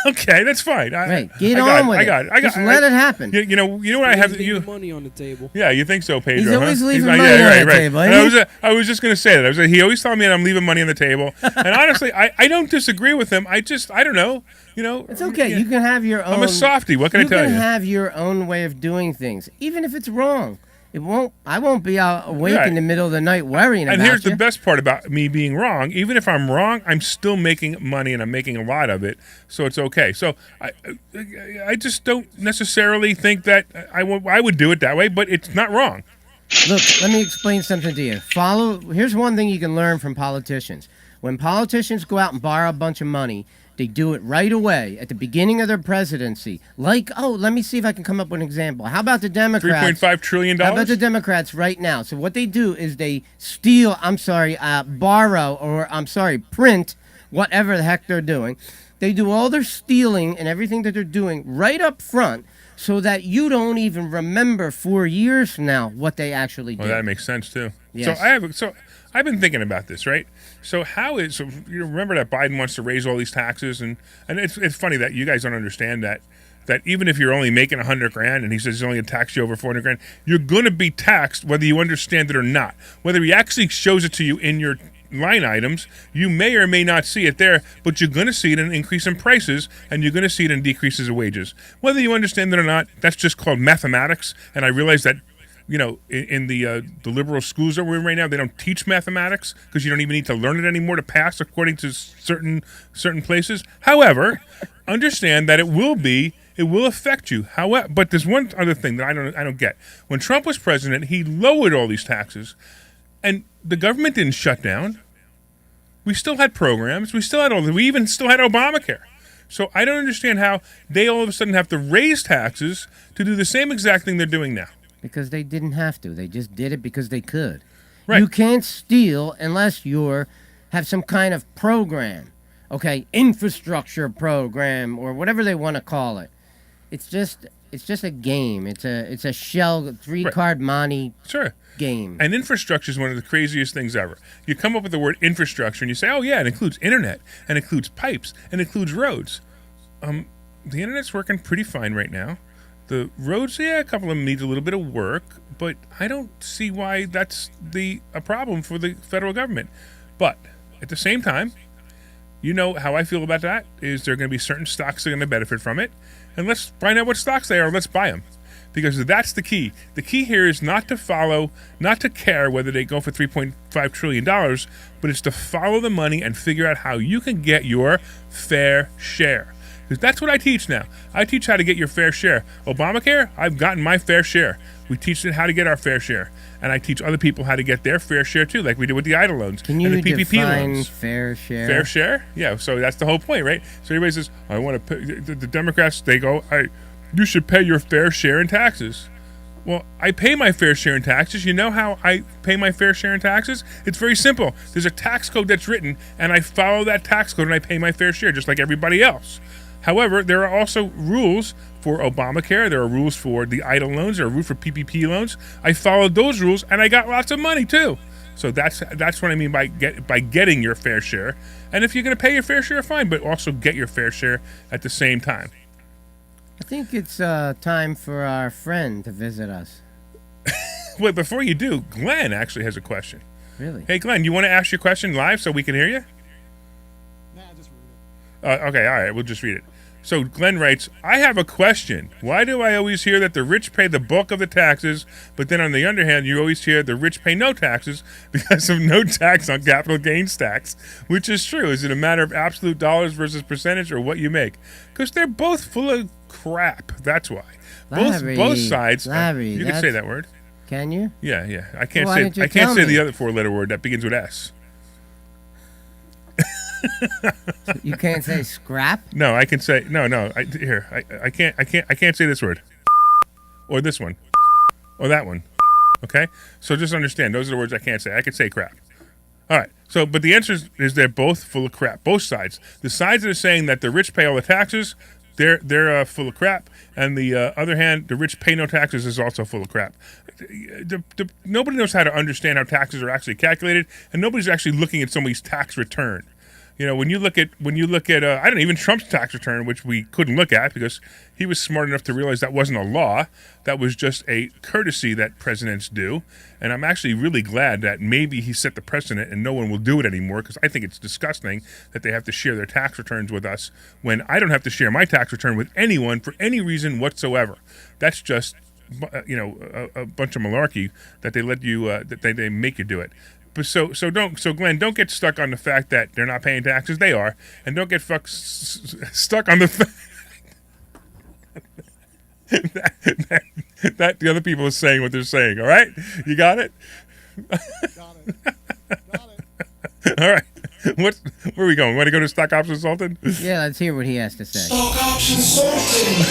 Okay, that's fine. Right, get on with it. Just let it happen. You know what I have. Leaving money on the table. Yeah, you think so, Pedro? He's always huh? leaving like, money on the right. table. And I was just going to say that. He always telling me that I'm leaving money on the table, and honestly, I don't disagree with him. I don't know. It's okay. Yeah. You can have your own. I'm a softie. What can I tell you? You can have your own way of doing things, even if it's wrong. I won't be awake in the middle of the night worrying about it. And here's the best part about me being wrong. Even if I'm wrong, I'm still making money, and I'm making a lot of it, so it's okay. So I just don't necessarily think that I would do it that way, but it's not wrong. Look, let me explain something to you. Here's one thing you can learn from politicians. When politicians go out and borrow a bunch of money, they do it right away at the beginning of their presidency. Like, let me see if I can come up with an example. How about the Democrats? $3.5 trillion? How about the Democrats right now? So what they do is they steal, borrow, or print whatever the heck they're doing. They do all their stealing and everything that they're doing right up front so that you don't even remember 4 years from now what they actually did. Well, that makes sense, too. Yes. I've been thinking about this, right? So you remember that Biden wants to raise all these taxes, and it's funny that you guys don't understand that even if you're only making $100,000 and he says he's only going to tax you over $400,000, you're going to be taxed whether you understand it or not. Whether he actually shows it to you in your line items, you may or may not see it there, but you're going to see it in an increase in prices, and you're going to see it in decreases of wages. Whether you understand it or not, that's just called mathematics, and I realize that in the liberal schools that we're in right now, they don't teach mathematics because you don't even need to learn it anymore to pass, according to certain places. However, understand that it will affect you. However, but there's one other thing that I don't get. When Trump was president, he lowered all these taxes, and the government didn't shut down. We still had programs. We even still had Obamacare. So I don't understand how they all of a sudden have to raise taxes to do the same exact thing they're doing now. Because they didn't have to. They just did it because they could. Right. You can't steal unless have some kind of program. Okay, infrastructure program or whatever they want to call it. It's just a game. It's a shell 3-card Monte game. And infrastructure is one of the craziest things ever. You come up with the word infrastructure and you say, oh yeah, it includes internet, and includes pipes, and includes roads. The internet's working pretty fine right now. The roads, a couple of them need a little bit of work, but I don't see why that's a problem for the federal government. But at the same time, you know how I feel about that is there are going to be certain stocks that are going to benefit from it, and let's find out what stocks they are. Let's buy them, because that's the key. The key here is not to care whether they go for $3.5 trillion, but it's to follow the money and figure out how you can get your fair share. Because that's what I teach now. I teach how to get your fair share. Obamacare, I've gotten my fair share. We teach them how to get our fair share. And I teach other people how to get their fair share too, like we did with the EIDL loans and the PPP define loans. Fair share? Fair share? Yeah, so that's the whole point, right? So everybody says, I want to pay. The Democrats, they go, you should pay your fair share in taxes. Well, I pay my fair share in taxes. You know how I pay my fair share in taxes? It's very simple. There's a tax code that's written, and I follow that tax code, and I pay my fair share, just like everybody else. However, there are also rules for Obamacare. There are rules for the EIDL loans. There are rules for PPP loans. I followed those rules, and I got lots of money too. So that's what I mean by getting your fair share. And if you're going to pay your fair share, fine, but also get your fair share at the same time. I think it's time for our friend to visit us. Well, before you do, Glenn actually has a question. Really? Hey, Glenn, you want to ask your question live so we can hear you? Nah, just read it. Okay, all right, we'll just read it. So Glenn writes, I have a question. Why do I always hear that the rich pay the bulk of the taxes, but then on the other hand, you always hear the rich pay no taxes because of no tax on capital gains tax? Which is true. Is it a matter of absolute dollars versus percentage or what you make? Because they're both full of crap. That's why. Both sides. Larry, you can say that word. Can you? Yeah. I can't Why say. didn't you I can't tell say me? the other 4-letter word that begins with S. You can't say scrap? No, I can say no. I can't say this word, or this one, or that one. Okay, so just understand those are the words I can't say. I can say crap. All right. So, but the answer is they're both full of crap. Both sides. The sides that are saying that the rich pay all the taxes, they're full of crap, and the other hand, the rich pay no taxes is also full of crap. Nobody knows how to understand how taxes are actually calculated, and nobody's actually looking at somebody's tax return. You know, when you look at I don't know, even Trump's tax return, which we couldn't look at because he was smart enough to realize that wasn't a law. That was just a courtesy that presidents do. And I'm actually really glad that maybe he set the precedent and no one will do it anymore, because I think it's disgusting that they have to share their tax returns with us when I don't have to share my tax return with anyone for any reason whatsoever. That's just, a bunch of malarkey that they let you, that they make you do it. So Glenn, don't get stuck on the fact that they're not paying taxes. They are, and don't get stuck on the fact that the other people are saying what they're saying. All right, you got it. Got it. All right, where are we going? Want to go to Stock Option Consultant? Yeah, let's hear what he has to say. Stock Option Consultant.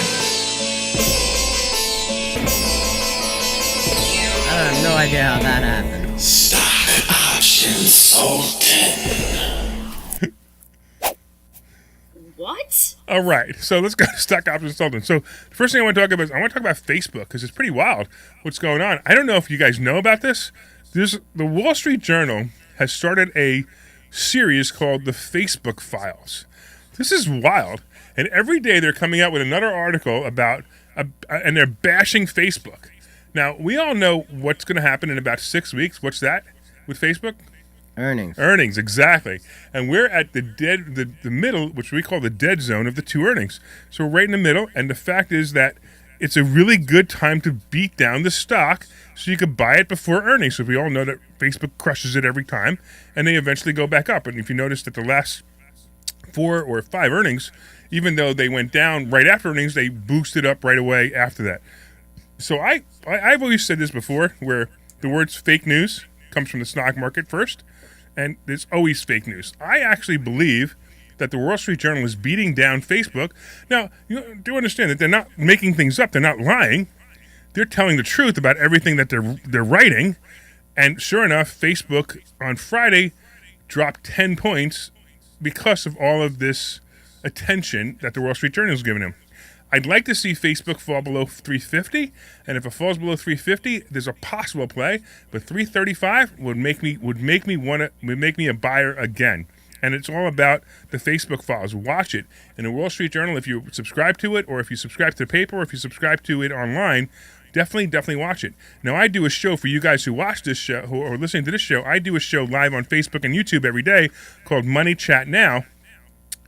I have no idea how that happened. Stock Option Consultant. What? All right, so let's go to Stock Option Consultant. So the first thing I want to talk about Facebook, because it's pretty wild what's going on. I don't know if you guys know about this. The Wall Street Journal has started a series called the Facebook Files. This is wild, and every day they're coming out with another article about, and they're bashing Facebook. Now, we all know what's going to happen in about 6 weeks. What's that with Facebook? Earnings, exactly. And we're at the middle, which we call the dead zone of the two earnings. So we're right in the middle, and the fact is that it's a really good time to beat down the stock so you could buy it before earnings. So we all know that Facebook crushes it every time, and they eventually go back up. And if you notice that the last 4 or 5 earnings, even though they went down right after earnings, they boosted up right away after that. So I've always said this before, where the words fake news comes from the stock market first, and there's always fake news. I actually believe that the Wall Street Journal is beating down Facebook. Now, you do understand that they're not making things up. They're not lying. They're telling the truth about everything that they're writing. And sure enough, Facebook on Friday dropped 10 points because of all of this attention that the Wall Street Journal is giving them. I'd like to see Facebook fall below 350, and if it falls below 350, there's a possible play. But 335 would make me a buyer again. And it's all about the Facebook files. Watch it in the Wall Street Journal. If you subscribe to it, or if you subscribe to the paper, or if you subscribe to it online, definitely watch it. Now, I do a show for you guys who watch this show, who are listening to this show. I do a show live on Facebook and YouTube every day called Money Chat Now.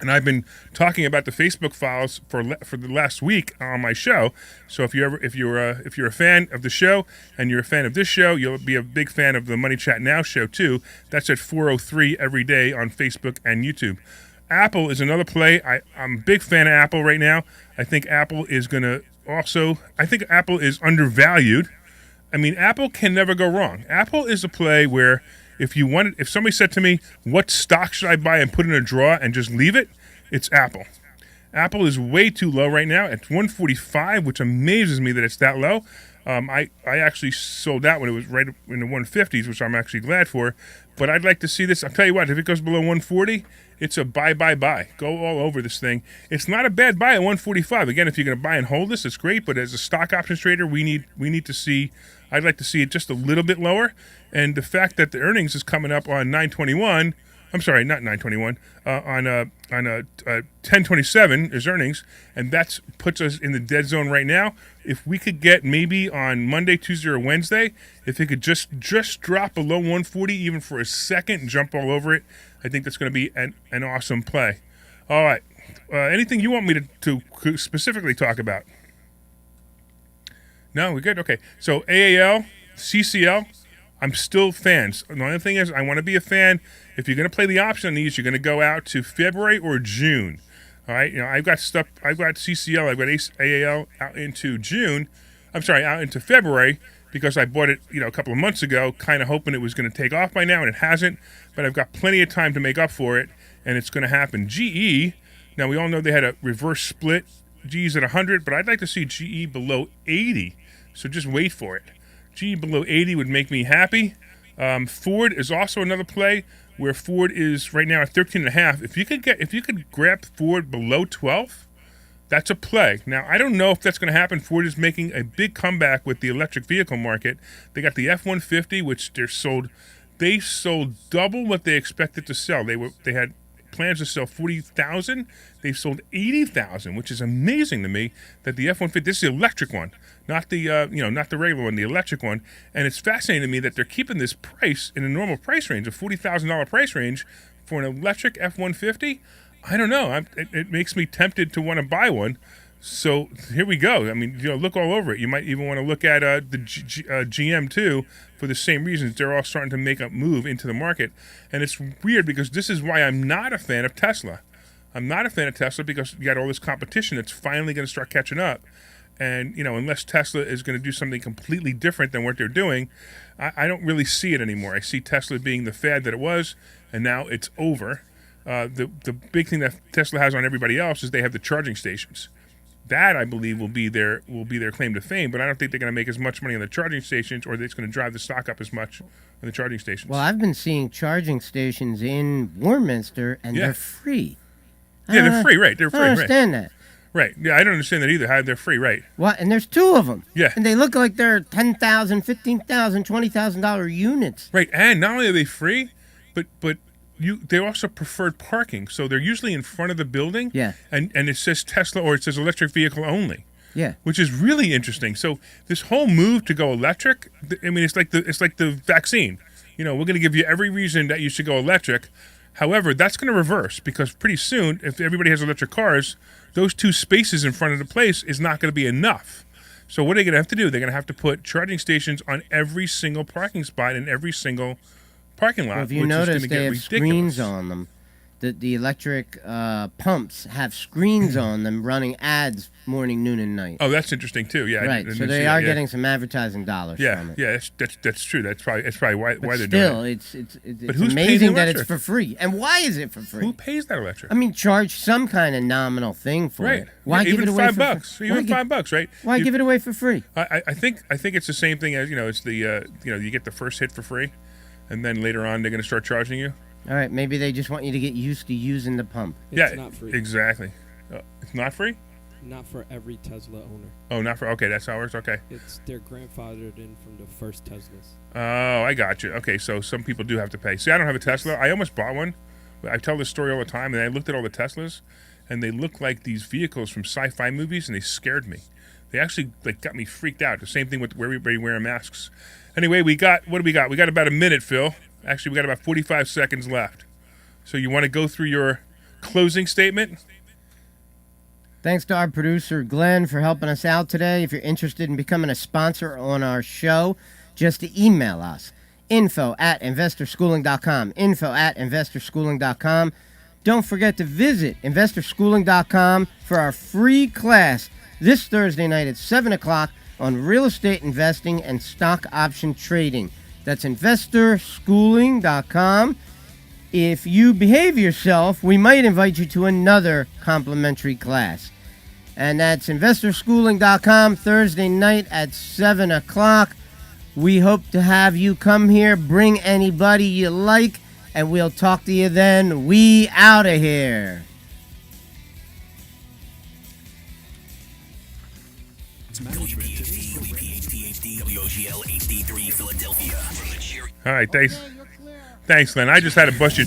And I've been talking about the Facebook files for the last week on my show. So if you're a fan of the show and you're a fan of this show, you'll be a big fan of the Money Chat Now show too. That's at 4:03 every day on Facebook and YouTube. Apple is another play. I'm a big fan of Apple right now. I think Apple is Apple is undervalued. I mean, Apple can never go wrong. Apple is a play where if somebody said to me, what stock should I buy and put in a drawer and just leave it, it's Apple. Apple is way too low right now. It's 145, which amazes me that it's that low. I actually sold out when it was right in the 150s, which I'm actually glad for. But I'd like to see this. I'll tell you what, if it goes below 140, it's a buy. Go all over this thing. It's not a bad buy at 145. Again, if you're going to buy and hold this, it's great. But as a stock options trader, we need to see. I'd like to see it just a little bit lower. And the fact that the earnings is coming up on 9/21. I'm sorry, not 9/21. On 10/27 is earnings, and that puts us in the dead zone right now. If we could get maybe on Monday, Tuesday, or Wednesday, if it could just drop below 140 even for a second and jump all over it, I think that's going to be an awesome play. All right. Anything you want me to specifically talk about? No, we're good? Okay. So AAL, CCL, I'm still fans. The only thing is I want to be a fan. If you're going to play the option on these, you're going to go out to February or June. All right? I've got CCL, I've got AAL out into June. I'm sorry, out into February because I bought it, a couple of months ago, kind of hoping it was going to take off by now, and it hasn't. But I've got plenty of time to make up for it, and it's going to happen. GE, now we all know they had a reverse split. GE's at 100, but I'd like to see GE below 80. So just wait for it. GE below 80 would make me happy. Ford is also another play where Ford is right now at 13.5. If you could grab Ford below 12, that's a play. Now, I don't know if that's going to happen. Ford is making a big comeback with the electric vehicle market. They got the F-150, which they sold double what they expected to sell. They had plans to sell 40,000. They've sold 80,000, which is amazing to me. That the F-150, this is the electric one, not the not the regular one, the electric one. And it's fascinating to me that they're keeping this price in a normal price range, a $40,000 price range for an electric F-150. I don't know. It makes me tempted to want to buy one. So here we go. I mean, look all over it. You might even want to look at the GM too for the same reasons. They're all starting to make a move into the market. And it's weird because this is why I'm not a fan of Tesla. I'm not a fan of Tesla because you got all this competition that's finally going to start catching up. And, unless Tesla is going to do something completely different than what they're doing, I don't really see it anymore. I see Tesla being the fad that it was, and now it's over. The big thing that Tesla has on everybody else is they have the charging stations. That, I believe, will be their claim to fame, but I don't think they're going to make as much money on the charging stations, or it's going to drive the stock up as much on the charging stations. Well, I've been seeing charging stations in Warminster, and they're free. Yeah, they're free, right? They're free, I don't understand that. Right. Yeah, I don't understand that either. How they're free, right? What? And there's 2 of them. Yeah. And they look like they're $10,000, $15,000, $20,000 units. Right. And not only are they free, but they're also preferred parking. So they're usually in front of the building. Yeah. And it says Tesla or it says electric vehicle only. Yeah. Which is really interesting. So this whole move to go electric, I mean, it's like the vaccine. We're going to give you every reason that you should go electric. However, that's going to reverse because pretty soon, if everybody has electric cars, those 2 spaces in front of the place is not going to be enough. So what are they going to have to do? They're going to have to put charging stations on every single parking spot in every single parking lot. Well, if you which is notice, gonna they get have ridiculous. screens on them. The electric pumps have screens on them running ads morning, noon, and night. Oh, that's interesting too. Yeah, Right, so they are getting some advertising dollars from it. Yeah, that's true. That's probably why But they're still, doing it. it's who's paying amazing the that it's electric? for free. And why is it for free? Who pays that electric? I mean, charge some kind of nominal thing for Right. it. Why Yeah, give even it away $5 for bucks? free? Even $5, right? Why You- give it away for free? I think it's the same thing as it's the you get the first hit for free, and then later on they're going to start charging you. All right, maybe they just want you to get used to using the pump. Yeah, not free. exactly. It's not free. Not for every Tesla owner. Oh, not for. Okay, that's how it works. Okay. They're grandfathered in from the first Teslas. Oh, I got you. Okay, so some people do have to pay. See, I don't have a Tesla. I almost bought one. I tell this story all the time, and I looked at all the Teslas, and they look like these vehicles from sci-fi movies, and they scared me. They actually got me freaked out. The same thing with everybody wearing masks. Anyway, what do we got? We got about a minute, Phil. Actually, we got about 45 seconds left. So you want to go through your closing statement? Thanks to our producer, Glenn, for helping us out today. If you're interested in becoming a sponsor on our show, just email us. info@investorschooling.com. info@investorschooling.com. Don't forget to visit investorschooling.com for our free class this Thursday night at 7 o'clock on real estate investing and stock option trading. That's investorschooling.com. If you behave yourself, we might invite you to another complimentary class. And that's investorschooling.com Thursday night at 7 o'clock. We hope to have you come here. Bring anybody you like, and we'll talk to you then. We out of here. All right, thanks. Thanks, Glenn. I just had to bust your